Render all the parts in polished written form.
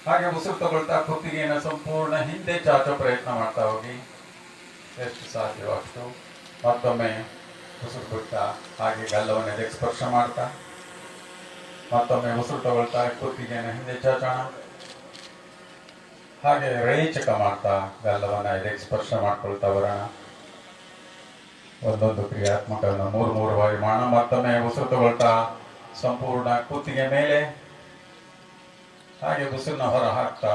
ಹಾಗೆ ಉಸಿರು ತಗೊಳ್ತಾ ಕುತ್ತಿಗೆಯನ್ನು ಸಂಪೂರ್ಣ ಹಿಂದೆ ಚಾಚೋ ಪ್ರಯತ್ನ ಮಾಡ್ತಾ ಹೋಗಿ ಎಷ್ಟು ಸಾಧ್ಯವೋ ಅಷ್ಟು. ಮತ್ತೊಮ್ಮೆ ಉಸಿರು ಬಿಡ್ತಾ ಹಾಗೆ ಗಲ್ಲವನ್ನು ಎದೆಗೆ ಸ್ಪರ್ಶ ಮಾಡ್ತಾ ಮತ್ತೊಮ್ಮೆ ಉಸಿರು ತಗೊಳ್ತಾ ಕುತ್ತಿಗೆಯನ್ನು ಹಿಂದೆ ಚಾಚೋಣ. ಹಾಗೆ ರೇಚಕ ಮಾಡ್ತಾ ಗಲ್ಲವನ್ನು ಎದೆಗೆ ಸ್ಪರ್ಶ ಮಾಡ್ಕೊಳ್ತಾ ಬರೋಣ. ಒಂದೊಂದು ಕ್ರಿಯಾತ್ಮಕವನ್ನು ಮೂರು ಬಾರಿ ಮಾಡೋಣ. ಮತ್ತೊಮ್ಮೆ ಉಸಿರು ತಗೊಳ್ತಾ ಸಂಪೂರ್ಣ ಕುತ್ತಿಗೆ ಮೇಲೆ ಹಾಗೆ ಉಸಿರನ್ನ ಹೊರ ಹಾಕ್ತಾ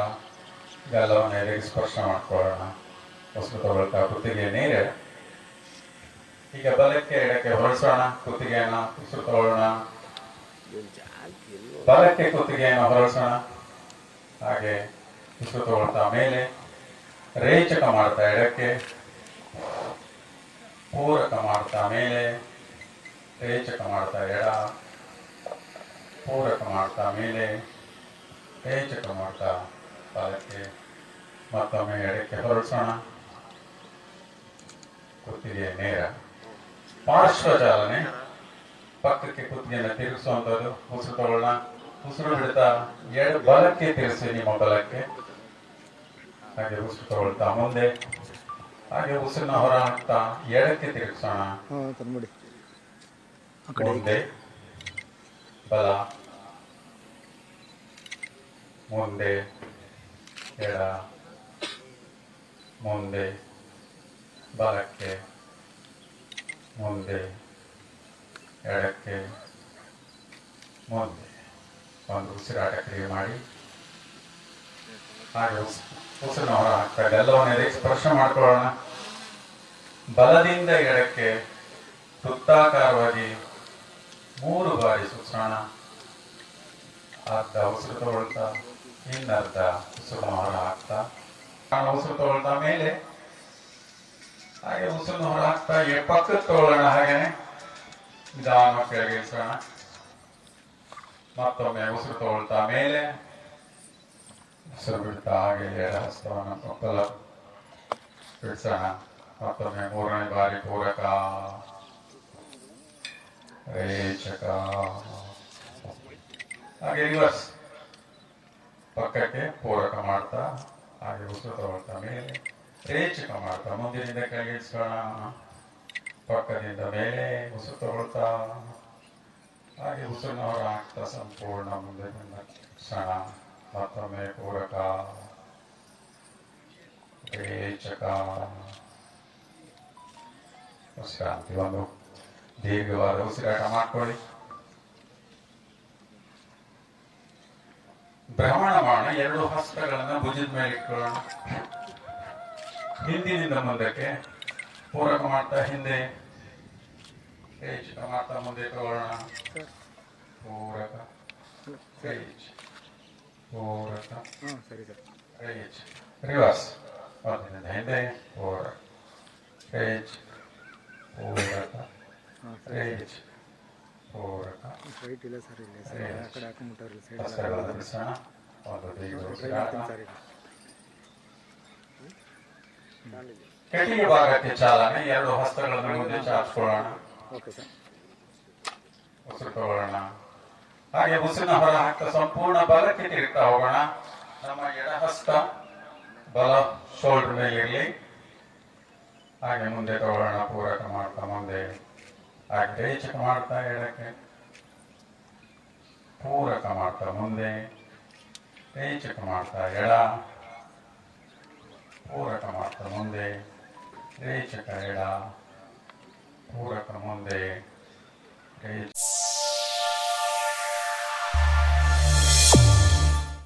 ಗಲ್ಲವನ್ನು ಎದೆಗೆ ಸ್ಪರ್ಶ ಮಾಡ್ಕೊಳ್ಳೋಣ. ಉಸಿರು ತಗೊಳ್ತಾ ಕುತ್ತಿಗೆ ನೇರ. ಈಗ ಬಲಕ್ಕೆ ಎಡಕ್ಕೆ ಹೊರಸೋಣ. ಕುತ್ತಿಗೆಯನ್ನು ಉಸಿರು ತಗೊಳ್ಳೋಣ. ಬಲಕ್ಕೆ ಕುತ್ತಿಗೆಯನ್ನು ಹೊರಸೋಣ. ಹಾಗೆ ಉಸಿರು ತಗೊಳ್ತಾ ಮೇಲೆ ರೇಚಕ ಮಾಡ್ತಾ ಎಡಕ್ಕೆ, ಪೂರಕ ಮಾಡ್ತಾ ಮೇಲೆ, ರೇಚಕ ಮಾಡ್ತಾ ಎಡ, ಪೂರಕ ಮಾಡ್ತಾ ಮೇಲೆ, ರೇಚಕ ಮಾಡ್ತಾ ಬಲಕ್ಕೆ, ಮತ್ತೊಮ್ಮೆ ಎಡಕ್ಕೆ ಹೊರಸೋಣ. ಕುತ್ತಿಗೆ ನೇರ. ಪಾರ್ಶ್ವ ಚಾಲನೆ, ಪಕ್ಕಕ್ಕೆ ಕುತ್ತಿಗೆಯನ್ನು ತಿರುಗಿಸುವಂಥದ್ದು. ಉಸಿರು ತಗೊಳ್ಳೋಣ. ಉಸಿರು ಬಿಡ್ತಾ ಬಲಕ್ಕೆ ತಿರುಗಿಸಿ, ನಿಮ್ಮ ಬಲಕ್ಕೆ. ಹಾಗೆ ಉಸಿರು ತಗೊಳ್ತಾ ಮುಂದೆ, ಹಾಗೆ ಉಸಿರನ್ನ ಹೊರ ಹಾಕ್ತಾ ಎಡಕ್ಕೆ ತಿರುಗಿಸೋಣ. ಮುಂದೆ ಬಲ, ಮುಂದೆ ಎಡ, ಮುಂದೆ ಬಲಕ್ಕೆ, ಮುಂದೆ ಎಡಕ್ಕೆ, ಮುಂದೆ. ಒಂದು ಉಸಿರಾಟ ಕ್ರಿಯೆ ಮಾಡಿ ಹಾಗೆ ಉಸಿರನ್ನ ಹೊರ ಹಾಕ್ತಾ ಎಲ್ಲವನ್ನ ಎದೆಗೆ ಸ್ಪರ್ಶ ಮಾಡ್ಕೊಳ್ಳೋಣ. ಬಲದಿಂದ ಎಡಕ್ಕೆ ವೃತ್ತಾಕಾರವಾಗಿ 3 ಬಾರಿ ಸುತ್ತೋಣ. ಅರ್ಧ ಉಸಿರು ತಗೊಳ್ತಾ ಇನ್ನರ್ಧ ಉಸಿರನ್ನ ಹೊರ ಹಾಕ್ತಾ ಉಸಿರು ತಗೊಳ್ತಾ ಮೇಲೆ, ಹಾಗೆ ಉಸಿರನ್ನ ಹೊರ ಹಾಕ್ತಾ ಪಕ್ಕಕ್ಕೆ ತಗೊಳ್ಳೋಣ. ಹಾಗೇನೆ ನಿಧಾನ ಕೆಳಗೆ ಇಳಿಸೋಣ. ಮತ್ತೊಮ್ಮೆ ಉಸಿರು ತಗೊಳ್ತಾ ಮೇಲೆ, ಉಸಿರು ಬಿಡ್ತಾ ಹಾಗೆ ಎಡ ಹಸ್ತವನ್ನು ಬಲ ಬಿಡಿಸೋಣ. ಮತ್ತೊಮ್ಮೆ 3ನೇ ಬಾರಿ ಪೂರಕ, ರೇಚಕ, ಹಾಗೆ ರಿವರ್ಸ್. ಪಕ್ಕಕ್ಕೆ ಪೂರಕ ಮಾಡ್ತಾ ಹಾಗೆ ಉಸಿರು ತಗೊಳ್ತಾ ಮೇಲೆ, ರೇಚಕ ಮಾಡ್ತಾ ಮುಂದಿನಿಂದ ಕೆಳಗೆ ಇಳಿಸ್ಕೋಣ. ಪಕ್ಕದಿಂದ ಮೇಲೆ ಉಸಿರು ತಗೊಳ್ತಾ ಹಾಗೆ ಉಸಿರನ್ನ ಹೊರ ಹಾಕ್ತಾ ಸಂಪೂರ್ಣ ಮುಂದೆ ಬಂದ ಕ್ಷಣ ಮತ್ತೊಮ್ಮೆ ಪೂರಕ, ರೇಚಕ, ವಿಶ್ರಾಂತಿ. ಒಂದು ದೀರ್ಘವಾದ ಉಸಿರಾಟ ಮಾಡ್ಕೊಳ್ಳಿ. ಭ್ರಮಣ ಮಾಡೋಣ. 2 ಹಸ್ತಗಳನ್ನ ಭುಜದ ಮೇಲೆ ಇಟ್ಕೊಳ್ಳೋಣ. ಹಿಂದಿನಿಂದ ಮುಂದಕ್ಕೆ ಪೂರಕ ಮಾಡ್ತಾ ಹಿಂದೆ, ರೇಚಕ ಮಾಡ್ತಾ ಮುಂದೆ ತಗೊಳ್ಳೋಣ. ಪೂರಕ, ರೇಚ, ಪೂರಕ, ರೇಚ, ರಿವರ್ಸ್. ಮೊದಲಿನಿಂದ ಹಿಂದೆ ಪೂರಕ, ರೇಚ, ಪೂರಕ, ರೇಚ, ಪೂರಕ, ಕೆಟಿಗೆ ಭಾಗಕ್ಕೆ ಚಾಲನೆ. 2 ಹಸ್ತಗಳನ್ನು ಮುಂದೆ ಚಾಚ್ಕೊಳ್ಳೋಣ. ಉಸಿರು ತಗೊಳ್ಳೋಣ. ಹಾಗೆ ಉಸಿರನ್ನ ಹೊರ ಹಾಕ್ತಾ ಸಂಪೂರ್ಣ ಬಲಕ್ಕೆ ತಿರುಗ್ತಾ ಹೋಗೋಣ. ನಮ್ಮ ಎಡ ಹಸ್ತ ಬಲ ಶೋಲ್ಡರ್ ಮೇಲೆ ಇರಲಿ. ಹಾಗೆ ಮುಂದೆ ತಗೊಳ್ಳೋಣ. ಪೂರಕ ಮಾಡ್ತಾ ಮುಂದೆ, ಹಾಗೆ ರೇಚಕ ಮಾಡ್ತಾ ಎಡಕ್ಕೆ, ಪೂರಕ ಮಾಡ್ತಾ ಮುಂದೆ, ರೇಚಕ ಮಾಡ್ತಾ ಎಡ, ಪೂರಕ ಮಾಡ್ತಾ ಮುಂದೆ, ರೇಚಕ ಎಡ, ಪೂರಕ ಮುಂದೆ, ರೇಚಕ.